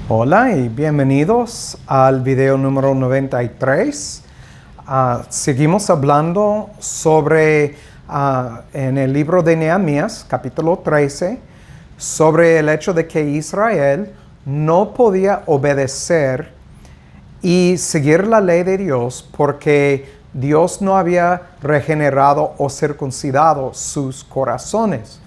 Hola y bienvenidos al video número 93. Seguimos hablando sobre, en el libro de Nehemías, capítulo 13, sobre el hecho de que Israel no podía obedecer y seguir la ley de Dios porque Dios no había regenerado o circuncidado sus corazones.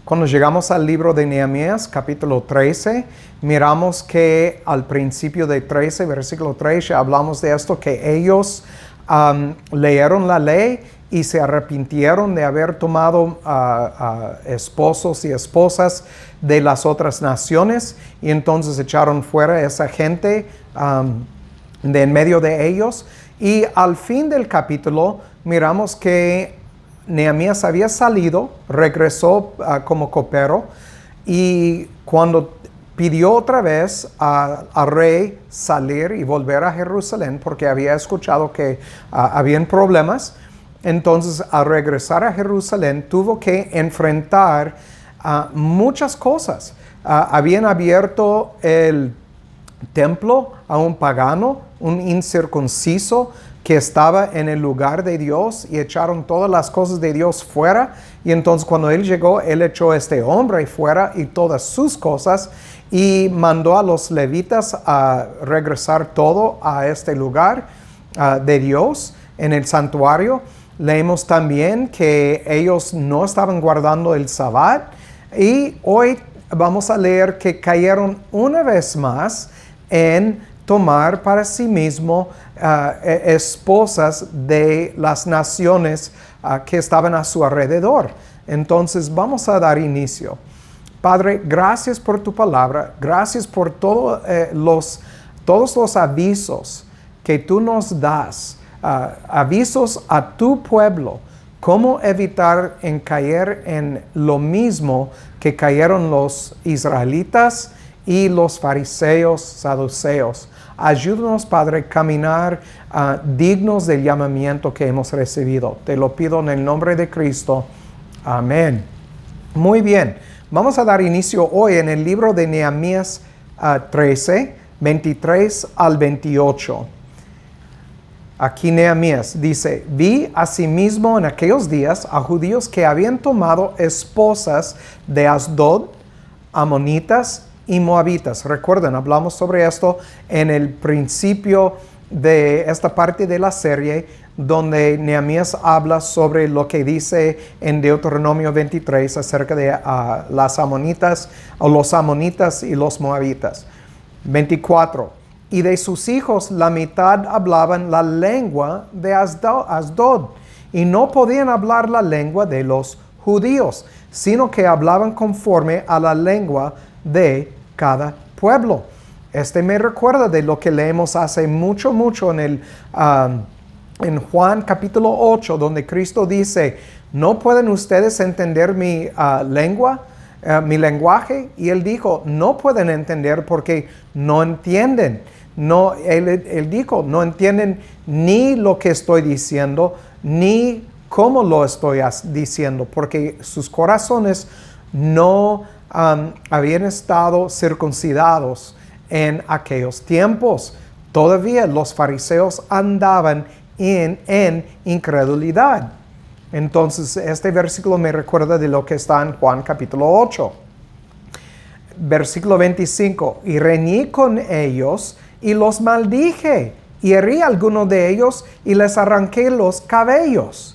Cuando llegamos al libro de Nehemías, capítulo 13, miramos que al principio de 13, versículo 13, hablamos de esto, que ellos leyeron la ley y se arrepintieron de haber tomado esposos y esposas de las otras naciones, y entonces echaron fuera a esa gente de en medio de ellos. Y al fin del capítulo miramos que Nehemías había salido, regresó como copero, y cuando pidió otra vez al rey salir y volver a Jerusalén porque había escuchado que habían problemas, entonces al regresar a Jerusalén tuvo que enfrentar muchas cosas. Habían abierto el templo a un pagano, un incircunciso, que estaba en el lugar de Dios, y echaron todas las cosas de Dios fuera. Y entonces cuando él llegó, él echó a este hombre fuera y todas sus cosas, y mandó a los levitas a regresar todo a este lugar de Dios en el santuario. Leemos también que ellos no estaban guardando el Sabbat, y hoy vamos a leer que cayeron una vez más en tomar para sí mismo esposas de las naciones que estaban a su alrededor. Entonces vamos a dar inicio. Padre, gracias por tu palabra, gracias por todos los avisos que tú nos das, avisos a tu pueblo, cómo evitar en caer en lo mismo que cayeron los israelitas y los fariseos, saduceos. Ayúdanos, Padre, a caminar dignos del llamamiento que hemos recibido. Te lo pido en el nombre de Cristo. Amén. Muy bien. Vamos a dar inicio hoy en el libro de Nehemías 13, 23 al 28. Aquí Nehemías dice: vi asimismo en aquellos días a judíos que habían tomado esposas de Asdod, amonitas y moabitas. Recuerden, hablamos sobre esto en el principio de esta parte de la serie, donde Nehemías habla sobre lo que dice en Deuteronomio 23 acerca de las amonitas, o los amonitas y los moabitas. 24. Y de sus hijos la mitad hablaban la lengua de Asdod, y no podían hablar la lengua de los judíos, sino que hablaban conforme a la lengua de cada pueblo. Me recuerda de lo que leemos hace mucho en Juan capítulo 8, donde Cristo dice: ¿no pueden ustedes entender mi lengua, mi lenguaje? Y él dijo: no pueden entender porque no entienden. No, él dijo: no entienden ni lo que estoy diciendo, ni cómo lo estoy diciendo, porque sus corazones no habían estado circuncidados en aquellos tiempos. Todavía los fariseos andaban en incredulidad. Entonces este versículo me recuerda de lo que está en Juan capítulo 8. Versículo 25. Y reñí con ellos y los maldije, y herí a algunos de ellos y les arranqué los cabellos.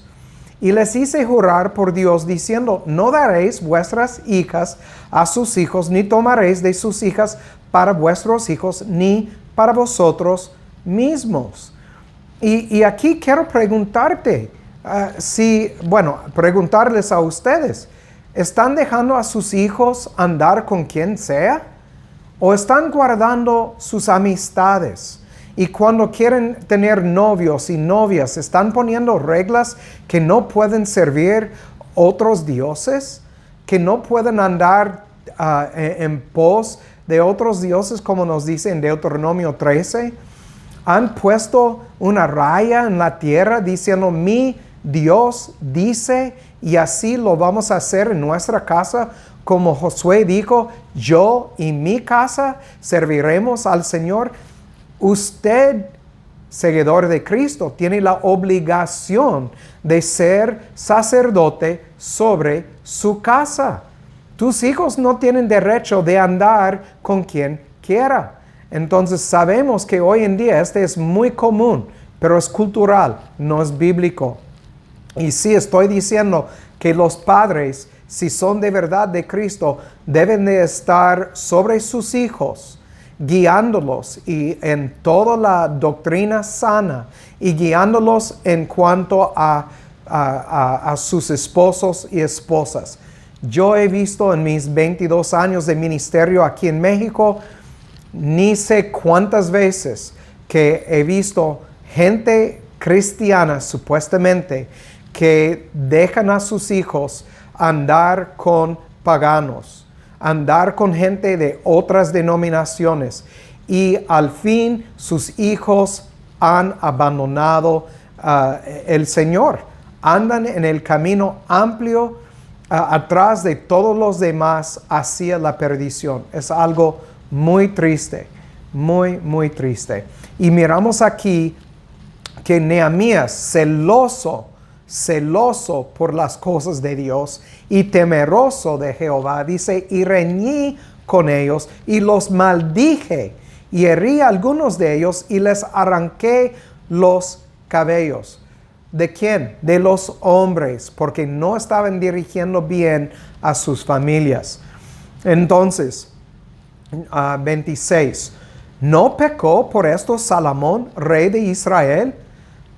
Y les hice jurar por Dios, diciendo: no daréis vuestras hijas a sus hijos, ni tomaréis de sus hijas para vuestros hijos, ni para vosotros mismos. Y aquí quiero preguntarte, preguntarles a ustedes: ¿están dejando a sus hijos andar con quien sea? ¿O están guardando sus amistades? Y cuando quieren tener novios y novias, ¿están poniendo reglas que no pueden servir otros dioses? ¿Que no pueden andar en pos de otros dioses, como nos dice en Deuteronomio 13? ¿Han puesto una raya en la tierra diciendo: mi Dios dice, y así lo vamos a hacer en nuestra casa, como Josué dijo, yo y mi casa serviremos al Señor. Usted, seguidor de Cristo, tiene la obligación de ser sacerdote sobre su casa. Tus hijos no tienen derecho de andar con quien quiera. Entonces sabemos que hoy en día este es muy común, pero es cultural, no es bíblico. Y sí, estoy diciendo que los padres, si son de verdad de Cristo, deben de estar sobre sus hijos, guiándolos y en toda la doctrina sana y guiándolos en cuanto a sus esposos y esposas. Yo he visto en mis 22 años de ministerio aquí en México, ni sé cuántas veces que he visto gente cristiana supuestamente que dejan a sus hijos andar con paganos, andar con gente de otras denominaciones, y al fin sus hijos han abandonado el Señor. Andan en el camino amplio atrás de todos los demás hacia la perdición. Es algo muy triste, muy, muy triste. Y miramos aquí que Nehemías, celoso por las cosas de Dios y temeroso de Jehová, dice, y reñí con ellos y los maldije y herí a algunos de ellos y les arranqué los cabellos. ¿De quién? De los hombres, porque no estaban dirigiendo bien a sus familias. Entonces, 26. ¿No pecó por esto Salomón, rey de Israel?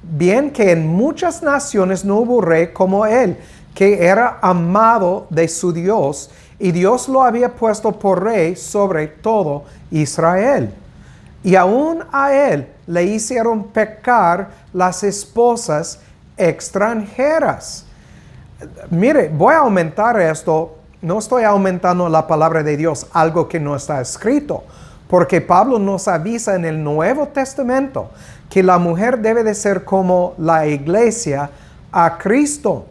Bien que en muchas naciones no hubo rey como él, que era amado de su Dios, y Dios lo había puesto por rey sobre todo Israel. Y aún a él le hicieron pecar las esposas extranjeras. Mire, voy a aumentar esto. No estoy aumentando la palabra de Dios, algo que no está escrito, porque Pablo nos avisa en el Nuevo Testamento que la mujer debe de ser como la iglesia a Cristo.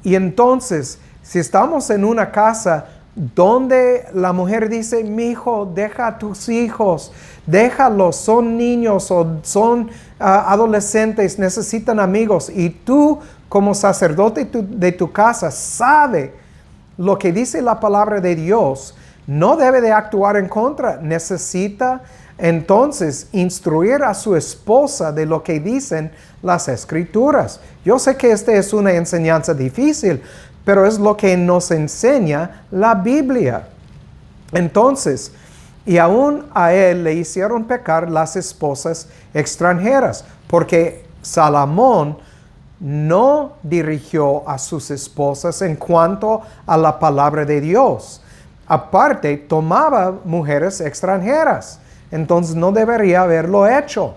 Y entonces, si estamos en una casa donde la mujer dice, mi hijo, deja a tus hijos, déjalos, son niños o son adolescentes, necesitan amigos, y tú como sacerdote de tu casa sabe lo que dice la palabra de Dios, no debe de actuar en contra. Necesita entonces instruir a su esposa de lo que dicen las Escrituras. Yo sé que esta es una enseñanza difícil, pero es lo que nos enseña la Biblia. Entonces, y aún a él le hicieron pecar las esposas extranjeras, porque Salomón no dirigió a sus esposas en cuanto a la palabra de Dios. Aparte, tomaba mujeres extranjeras. Entonces no debería haberlo hecho.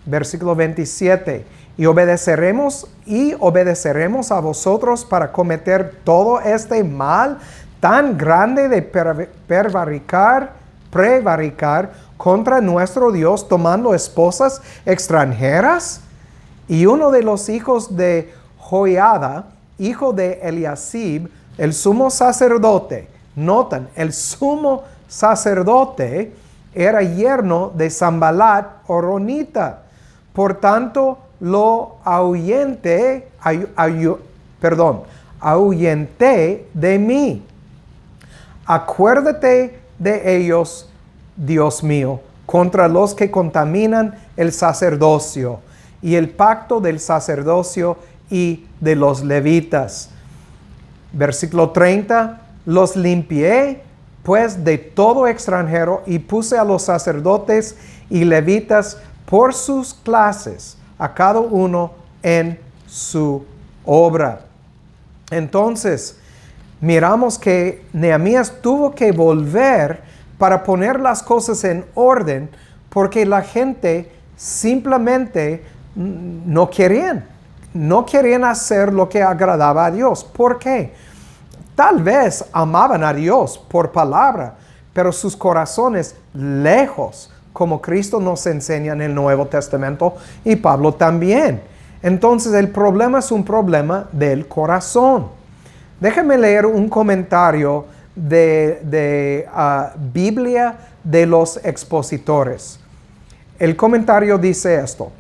Versículo 27. Y obedeceremos a vosotros para cometer todo este mal tan grande de prevaricar contra nuestro Dios, tomando esposas extranjeras. Y uno de los hijos de Joiada, hijo de Eliasib, el sumo sacerdote, notan, el sumo sacerdote era yerno de Sambalat horonita. Por tanto, lo ahuyenté de mí. Acuérdate de ellos, Dios mío, contra los que contaminan el sacerdocio y el pacto del sacerdocio y de los levitas. Versículo 30. Los limpié pues de todo extranjero y puse a los sacerdotes y levitas por sus clases, a cada uno en su obra. Entonces, miramos que Nehemías tuvo que volver para poner las cosas en orden, porque la gente simplemente no querían hacer lo que agradaba a Dios. ¿Por qué? Tal vez amaban a Dios por palabra, pero sus corazones lejos, como Cristo nos enseña en el Nuevo Testamento y Pablo también. Entonces el problema es un problema del corazón. Déjenme leer un comentario de Biblia de los expositores. El comentario dice esto: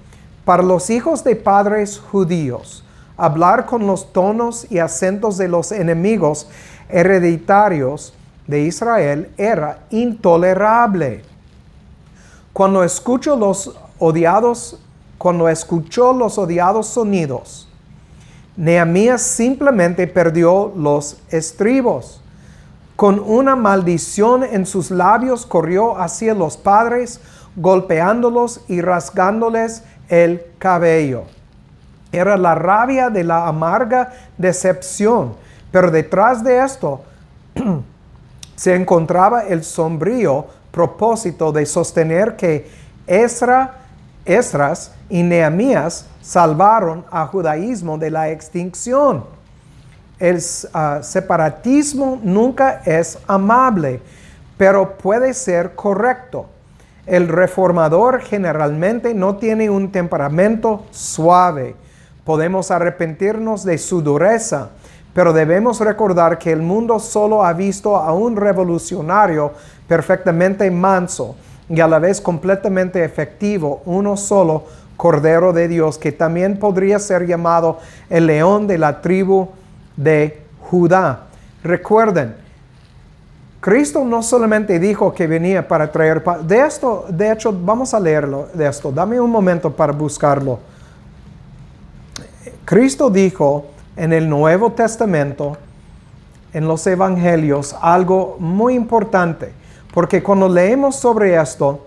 para los hijos de padres judíos, hablar con los tonos y acentos de los enemigos hereditarios de Israel era intolerable. Cuando escuchó los odiados sonidos, Nehemías simplemente perdió los estribos. Con una maldición en sus labios corrió hacia los padres, golpeándolos y rasgándoles el cabello. Era la rabia de la amarga decepción, pero detrás de esto se encontraba el sombrío propósito de sostener que Esdras y Nehemías salvaron a judaísmo de la extinción. El separatismo nunca es amable, pero puede ser correcto. El reformador generalmente no tiene un temperamento suave. Podemos arrepentirnos de su dureza, pero debemos recordar que el mundo solo ha visto a un revolucionario perfectamente manso y a la vez completamente efectivo, uno solo, Cordero de Dios, que también podría ser llamado el león de la tribu de Judá. Recuerden, Cristo no solamente dijo que venía para traer paz. De hecho, vamos a leerlo de esto. Dame un momento para buscarlo. Cristo dijo en el Nuevo Testamento, en los Evangelios, algo muy importante. Porque cuando leemos sobre esto,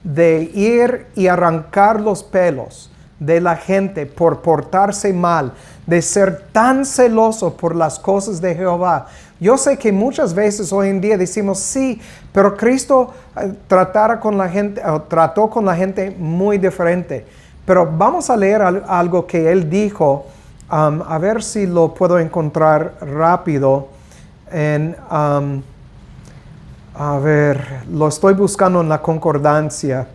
de ir y arrancar los pelos de la gente por portarse mal, de ser tan celoso por las cosas de Jehová. Yo sé que muchas veces hoy en día decimos, sí, pero Cristo trató con la gente muy diferente. Pero vamos a leer algo que Él dijo, a ver si lo puedo encontrar rápido. A ver, lo estoy buscando en la concordancia.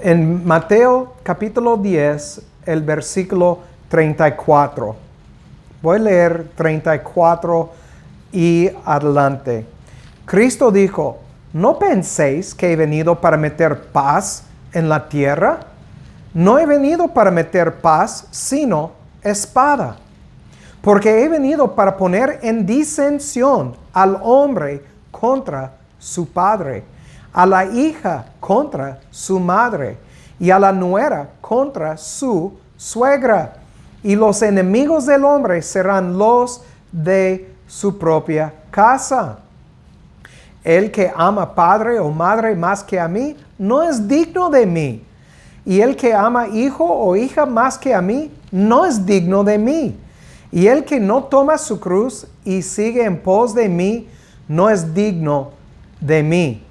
En Mateo capítulo 10, el versículo 34. Voy a leer 34 y adelante. Cristo dijo, ¿no penséis que he venido para meter paz en la tierra? No he venido para meter paz, sino espada. Porque he venido para poner en disensión al hombre contra su padre, a la hija contra su madre, y a la nuera contra su suegra. Y los enemigos del hombre serán los de su propia casa. El que ama padre o madre más que a mí, no es digno de mí. Y el que ama hijo o hija más que a mí, no es digno de mí. Y el que no toma su cruz y sigue en pos de mí, no es digno de mí.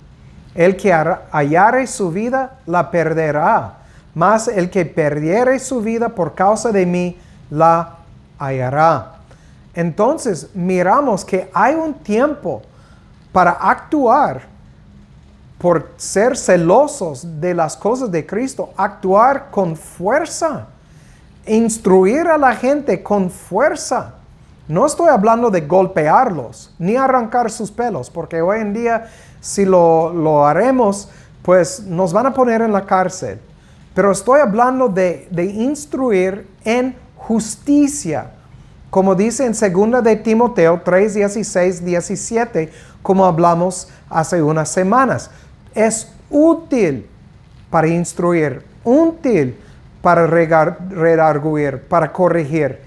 El que hallare su vida, la perderá. Mas el que perdiere su vida por causa de mí, la hallará. Entonces, miramos que hay un tiempo para actuar, por ser celosos de las cosas de Cristo, actuar con fuerza, instruir a la gente con fuerza. No estoy hablando de golpearlos, ni arrancar sus pelos, porque hoy en día, si lo haremos, pues nos van a poner en la cárcel. Pero estoy hablando de instruir en justicia, como dice en 2 de Timoteo 3, 16, 17, como hablamos hace unas semanas. Es útil para instruir, útil para redarguir, para corregir.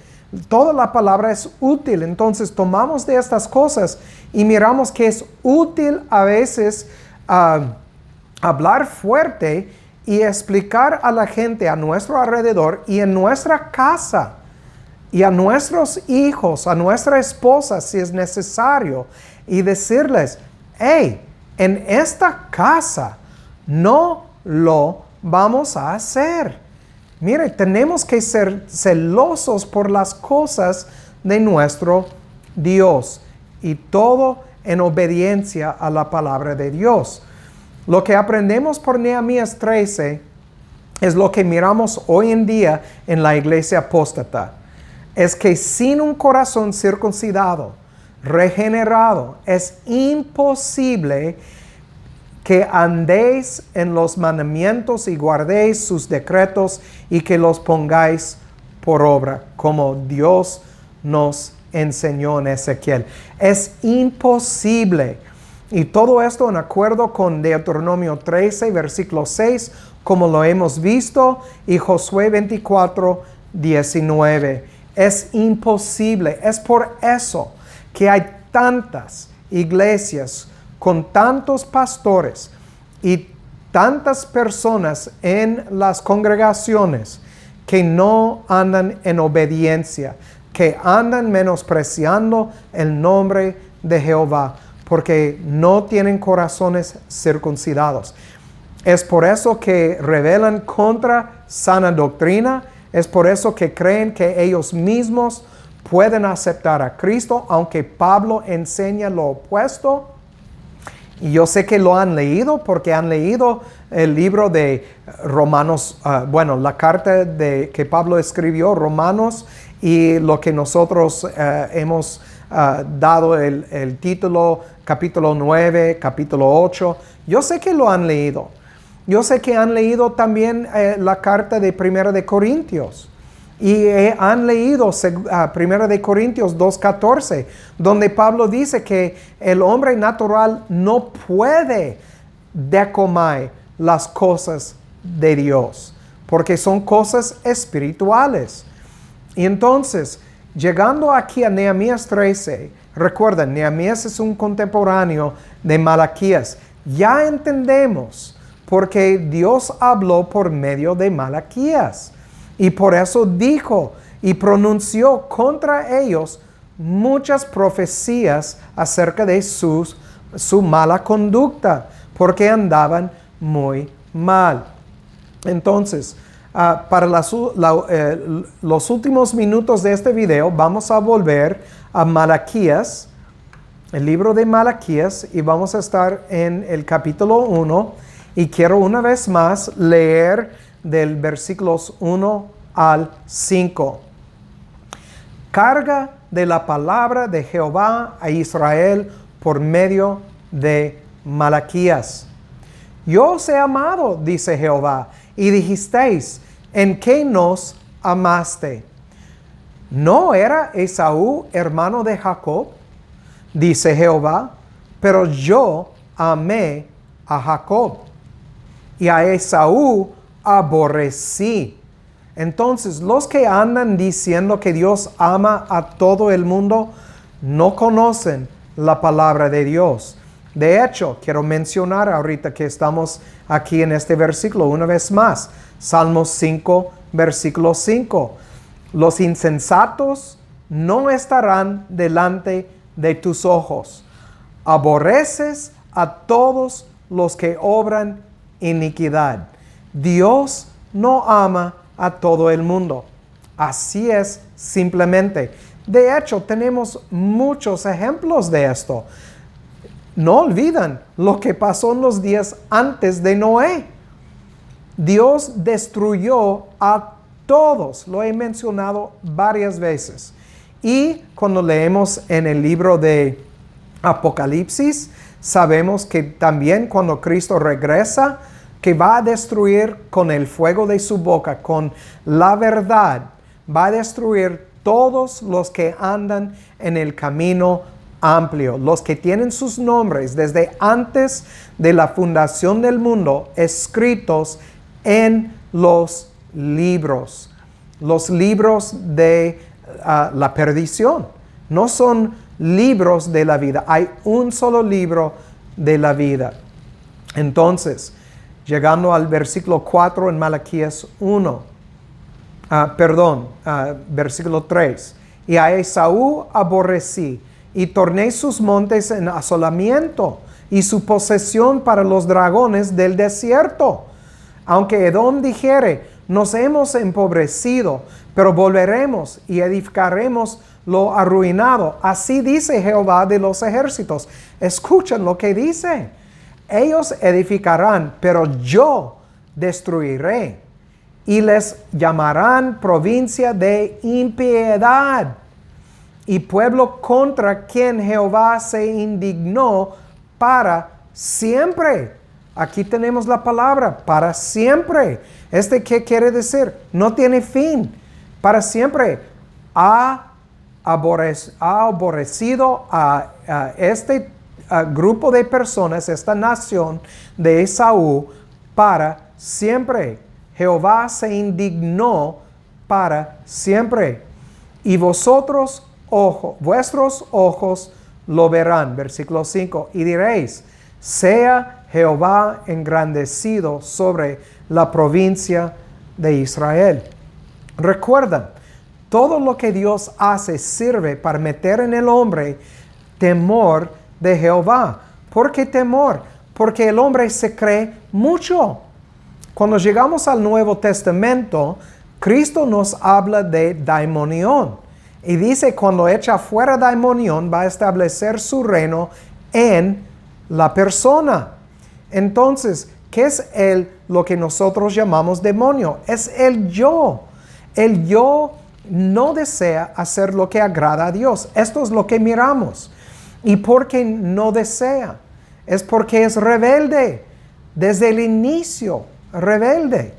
Toda la palabra es útil. Entonces tomamos de estas cosas y miramos que es útil a veces hablar fuerte y explicar a la gente a nuestro alrededor y en nuestra casa y a nuestros hijos, a nuestra esposa si es necesario, y decirles, hey, en esta casa no lo vamos a hacer. Mire, tenemos que ser celosos por las cosas de nuestro Dios y todo en obediencia a la palabra de Dios. Lo que aprendemos por Nehemías 13 es lo que miramos hoy en día en la iglesia apóstata. es que sin un corazón circuncidado, regenerado, es imposible que andéis en los mandamientos y guardéis sus decretos y que los pongáis por obra, como Dios nos enseñó en Ezequiel. Es imposible. Y todo esto en acuerdo con Deuteronomio 13, versículo 6, como lo hemos visto, y Josué 24, 19. Es imposible. Es por eso que hay tantas iglesias con tantos pastores y tantas personas en las congregaciones que no andan en obediencia, que andan menospreciando el nombre de Jehová, porque no tienen corazones circuncidados. Es por eso que rebelan contra sana doctrina. Es por eso que creen que ellos mismos pueden aceptar a Cristo, aunque Pablo enseña lo opuesto. Y yo sé que lo han leído porque han leído el libro de Romanos, la carta que Pablo escribió, Romanos, y lo que nosotros hemos dado el título, capítulo 9, capítulo 8. Yo sé que lo han leído. Yo sé que han leído también la carta de Primera de Corintios. Y han leído Primera de Corintios 2:14, donde Pablo dice que el hombre natural no puede decomar las cosas de Dios, porque son cosas espirituales. Y entonces, llegando aquí a Nehemías 13, recuerden, Nehemías es un contemporáneo de Malaquías. Ya entendemos porque Dios habló por medio de Malaquías. Y por eso dijo y pronunció contra ellos muchas profecías acerca de su mala conducta, porque andaban muy mal. Entonces, para los últimos minutos de este video, vamos a volver a Malaquías, el libro de Malaquías, y vamos a estar en el capítulo 1. Y quiero una vez más leer del versículos 1 al 5. Carga de la palabra de Jehová a Israel por medio de Malaquías. Yo os he amado, dice Jehová, y dijisteis, ¿en qué nos amaste? ¿No era Esaú hermano de Jacob? Dice Jehová, pero yo amé a Jacob y a Esaú aborrecí. Entonces, los que andan diciendo que Dios ama a todo el mundo, no conocen la palabra de Dios. De hecho, quiero mencionar ahorita que estamos aquí en este versículo una vez más. Salmos 5, versículo 5. Los insensatos no estarán delante de tus ojos. Aborreces a todos los que obran iniquidad. Dios no ama a todo el mundo. Así es simplemente. De hecho, tenemos muchos ejemplos de esto. No olvidan lo que pasó en los días antes de Noé. Dios destruyó a todos. Lo he mencionado varias veces. Y cuando leemos en el libro de Apocalipsis, sabemos que también cuando Cristo regresa, que va a destruir con el fuego de su boca, con la verdad, va a destruir todos los que andan en el camino amplio, los que tienen sus nombres desde antes de la fundación del mundo escritos en los libros de la perdición. No son libros de la vida, hay un solo libro de la vida. Entonces, llegando al versículo 4 en Malaquías 1, versículo 3. Y a Esaú aborrecí, y torné sus montes en asolamiento, y su posesión para los dragones del desierto. Aunque Edom dijere, nos hemos empobrecido, pero volveremos y edificaremos lo arruinado. Así dice Jehová de los ejércitos. Escuchen lo que dice. Ellos edificarán, pero yo destruiré. y les llamarán provincia de impiedad y pueblo contra quien Jehová se indignó para siempre. Aquí tenemos la palabra, para siempre. ¿Qué quiere decir? No tiene fin. Para siempre. Ha aborrecido a este grupo de personas, esta nación de Esaú, para siempre. Jehová se indignó para siempre. Y vuestros ojos lo verán. Versículo 5. Y diréis, sea Jehová engrandecido sobre la provincia de Israel. Recuerdan, todo lo que Dios hace sirve para meter en el hombre temor de Jehová. ¿Por qué temor? Porque el hombre se cree mucho. Cuando llegamos al Nuevo Testamento, Cristo nos habla de daimonión. Y dice, cuando echa fuera daimonión, va a establecer su reino en la persona. Entonces, ¿qué es lo que nosotros llamamos demonio? Es el yo. El yo no desea hacer lo que agrada a Dios. Esto es lo que miramos. ¿Y por qué no desea? Es porque es rebelde. Desde el inicio, rebelde.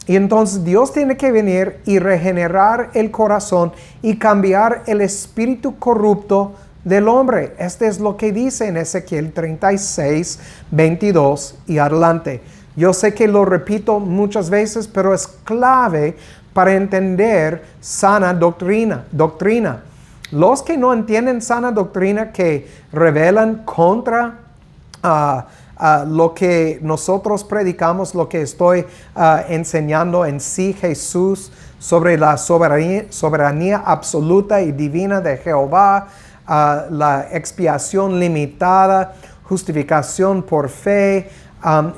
Y entonces Dios tiene que venir y regenerar el corazón y cambiar el espíritu corrupto del hombre. Es lo que dice en Ezequiel 36, 22 y adelante. Yo sé que lo repito muchas veces, pero es clave para entender sana doctrina. Los que no entienden sana doctrina, que rebelan contra lo que nosotros predicamos, lo que estoy enseñando en sí Jesús sobre la soberanía absoluta y divina de Jehová, la expiación limitada, justificación por fe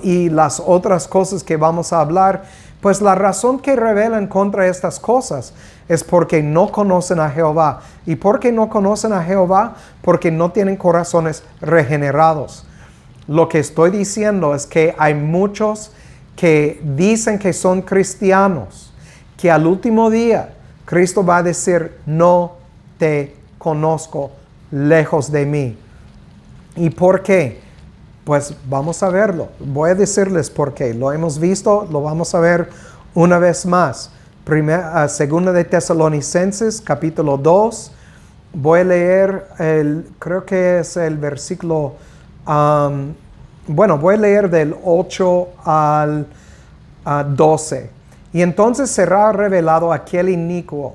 y las otras cosas que vamos a hablar. Pues la razón que rebelan contra estas cosas es porque no conocen a Jehová. ¿Y por qué no conocen a Jehová? Porque no tienen corazones regenerados. Lo que estoy diciendo es que hay muchos que dicen que son cristianos, que al último día Cristo va a decir, no te conozco, lejos de mí. ¿Y por qué? Pues vamos a verlo. Voy a decirles por qué. Lo hemos visto, lo vamos a ver una vez más. Segunda de Tesalonicenses, capítulo 2. Voy a leer creo que es el versículo, voy a leer del 8 al 12. Y entonces será revelado aquel inicuo,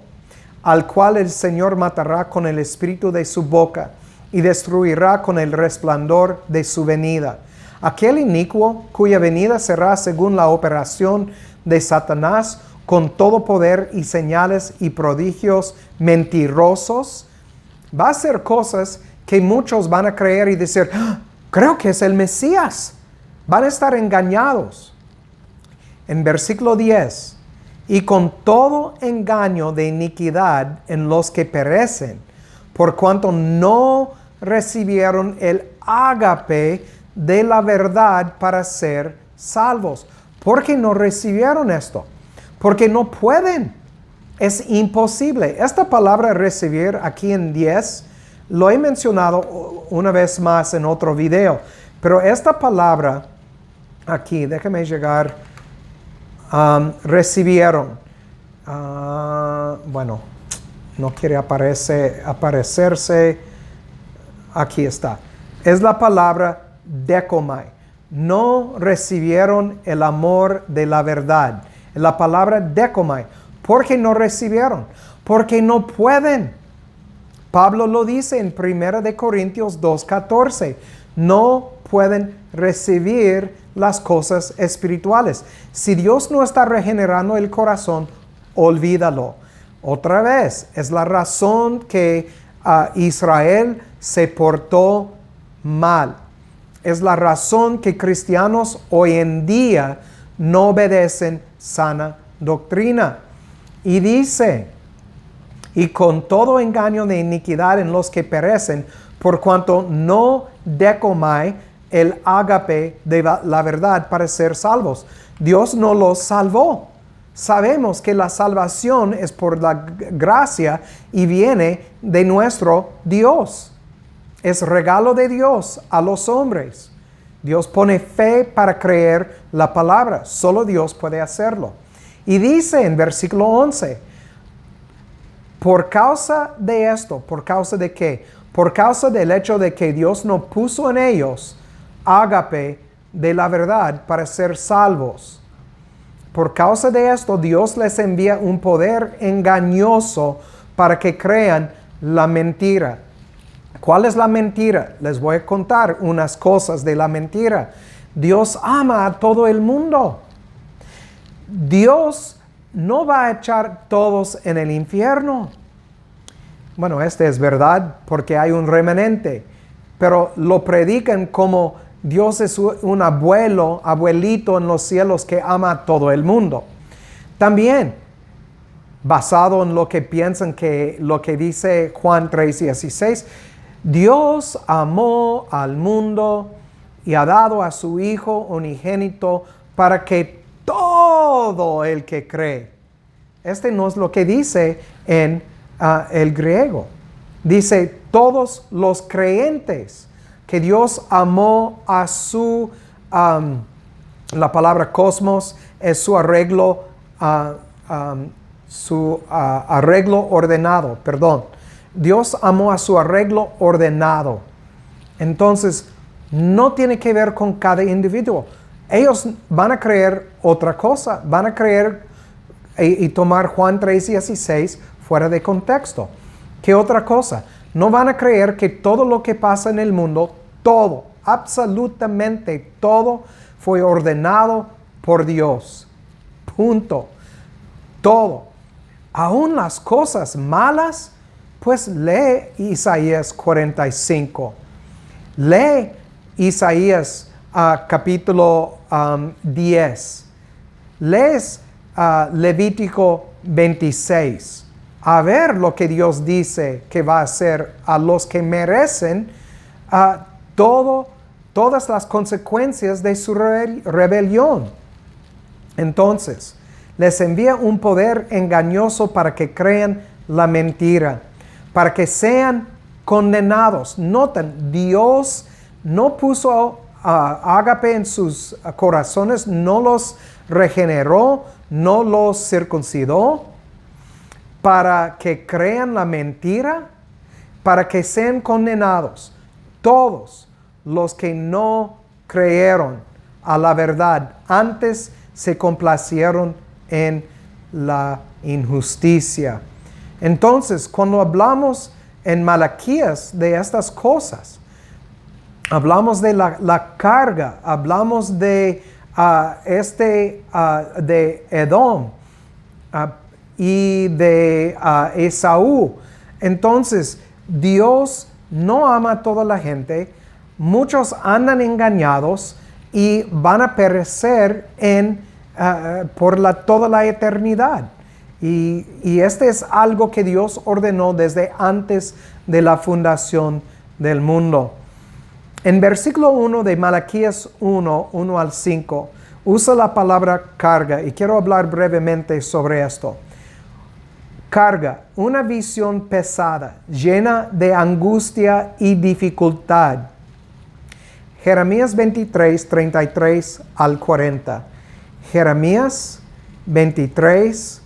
al cual el Señor matará con el espíritu de su boca y destruirá con el resplandor de su venida. Aquel inicuo cuya venida será según la operación de Satanás, con todo poder y señales y prodigios mentirosos. Va a hacer cosas que muchos van a creer y decir, creo que es el Mesías. Van a estar engañados. En versículo 10, y con todo engaño de iniquidad en los que perecen, por cuanto no recibieron el ágape de la verdad para ser salvos. ¿Por qué no recibieron esto? Porque no pueden. Es imposible. Esta palabra recibir aquí en 10, lo he mencionado una vez más en otro video. Pero esta palabra aquí, déjame llegar, recibieron. No quiere aparecerse. Aquí está. Es la palabra dekomai. No recibieron el amor de la verdad. La palabra dekomai. ¿Por qué no recibieron? Porque no pueden. Pablo lo dice en 1 Corintios 2:14. No pueden recibir las cosas espirituales. Si Dios no está regenerando el corazón, olvídalo. Otra vez, es la razón que Israel se portó mal. Es la razón que cristianos hoy en día no obedecen sana doctrina. Y dice, y con todo engaño de iniquidad en los que perecen, por cuanto no dekomai el ágape de la verdad para ser salvos. Dios no los salvó. sabemos que la salvación es por la gracia y viene de nuestro Dios. Es regalo de Dios a los hombres. Dios pone fe para creer la palabra. Solo Dios puede hacerlo. Y dice en versículo 11, por causa de esto, ¿por causa de qué? Por causa del hecho de que Dios no puso en ellos ágape de la verdad para ser salvos. Por causa de esto, Dios les envía un poder engañoso para que crean la mentira. ¿Cuál es la mentira? Les voy a contar unas cosas de la mentira. Dios ama a todo el mundo. Dios no va a echar todos en el infierno. Bueno, es verdad porque hay un remanente, pero lo predican como Dios es un abuelito en los cielos que ama a todo el mundo. También, basado en lo que piensan que lo que dice Juan 3:16, Dios amó al mundo y ha dado a su Hijo unigénito para que todo el que cree. Este no es lo que dice en el griego. Dice todos los creyentes, que Dios amó a su, la palabra cosmos es su arreglo, arreglo ordenado, perdón. Dios amó a su arreglo ordenado. Entonces, no tiene que ver con cada individuo. Ellos van a creer otra cosa, van a creer y tomar Juan 3:16 fuera de contexto. ¿Qué otra cosa? No van a creer que todo lo que pasa en el mundo, todo, absolutamente todo, fue ordenado por Dios. Punto. Todo. Aún las cosas malas, pues lee Isaías 45. Lee Isaías capítulo 10. Lees Levítico 26. A ver lo que Dios dice que va a hacer a los que merecen todas las consecuencias de su rebelión. Entonces, les envía un poder engañoso para que crean la mentira, para que sean condenados. Noten, Dios no puso ágape en sus corazones, no los regeneró, no los circuncidó, para que crean la mentira, para que sean condenados. Todos los que no creyeron a la verdad, antes se complacieron en la injusticia. Entonces, cuando hablamos en Malaquías de estas cosas, hablamos de la carga, hablamos de de Edom y de Esaú. Entonces, Dios no ama a toda la gente. Muchos andan engañados y van a perecer por toda la eternidad. Y este es algo que Dios ordenó desde antes de la fundación del mundo. En versículo 1 de Malaquías 1 al 5, usa la palabra carga y quiero hablar brevemente sobre esto. Carga, una visión pesada, llena de angustia y dificultad. Jeremías 23, 33 al 40. Jeremías 23,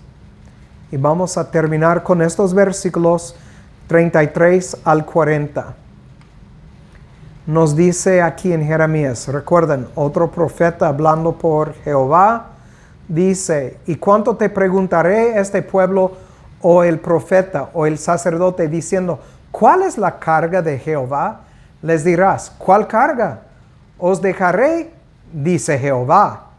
y vamos a terminar con estos versículos 33 al 40. Nos dice aquí en Jeremías, recuerden, otro profeta hablando por Jehová, dice, ¿y cuánto te preguntaré este pueblo o el profeta o el sacerdote diciendo, ¿cuál es la carga de Jehová? Les dirás, ¿cuál carga? Os dejaré, dice Jehová.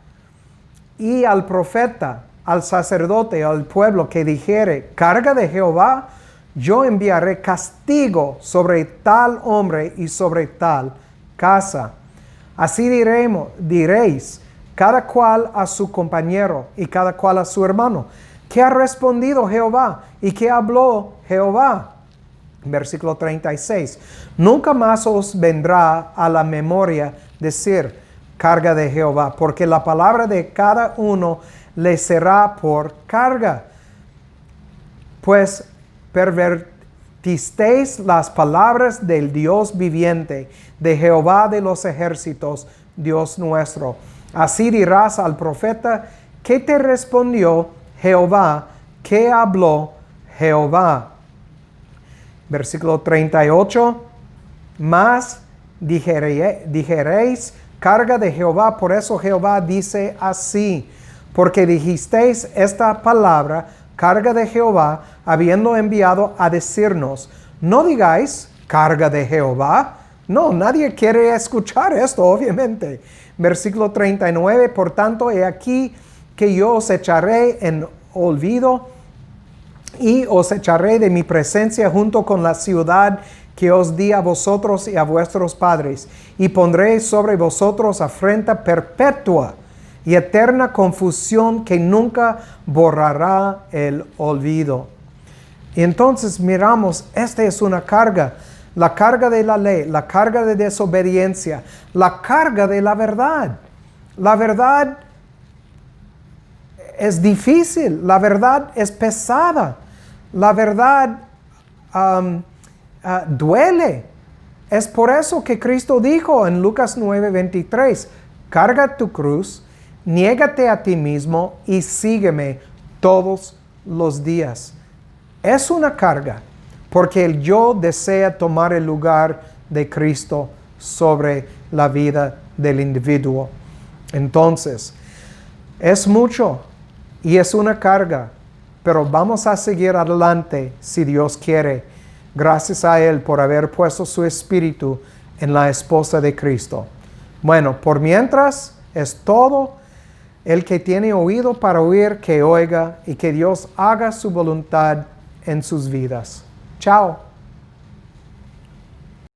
Y al profeta, al sacerdote, al pueblo que dijere, carga de Jehová, yo enviaré castigo sobre tal hombre y sobre tal casa. Así diréis, cada cual a su compañero y cada cual a su hermano. ¿Qué ha respondido Jehová? ¿Y qué habló Jehová? Versículo 36. Nunca más os vendrá a la memoria decir carga de Jehová, porque la palabra de cada uno le será por carga. Pues pervertisteis las palabras del Dios viviente, de Jehová de los ejércitos, Dios nuestro. Así dirás al profeta, ¿qué te respondió Jehová? ¿Qué habló Jehová? Versículo 38. Mas dijeréis, carga de Jehová, por eso Jehová dice así, porque dijisteis esta palabra, carga de Jehová, habiendo enviado a decirnos, no digáis, carga de Jehová. No, nadie quiere escuchar esto, obviamente. Versículo 39, por tanto, he aquí que yo os echaré en olvido y os echaré de mi presencia junto con la ciudad que os di a vosotros y a vuestros padres, y pondré sobre vosotros afrenta perpetua y eterna confusión que nunca borrará el olvido. Y entonces miramos, esta es una carga, la carga de la ley, la carga de desobediencia, la carga de la verdad. La verdad es difícil, la verdad es pesada, la verdad duele. Es por eso que Cristo dijo en Lucas 9:23, carga tu cruz, niégate a ti mismo y sígueme todos los días. Es una carga, porque el yo desea tomar el lugar de Cristo sobre la vida del individuo. Entonces, es mucho y es una carga, pero vamos a seguir adelante si Dios quiere. Gracias a Él por haber puesto su espíritu en la esposa de Cristo. Bueno, por mientras es todo. El que tiene oído para oír, que oiga, y que Dios haga su voluntad en sus vidas. Chao.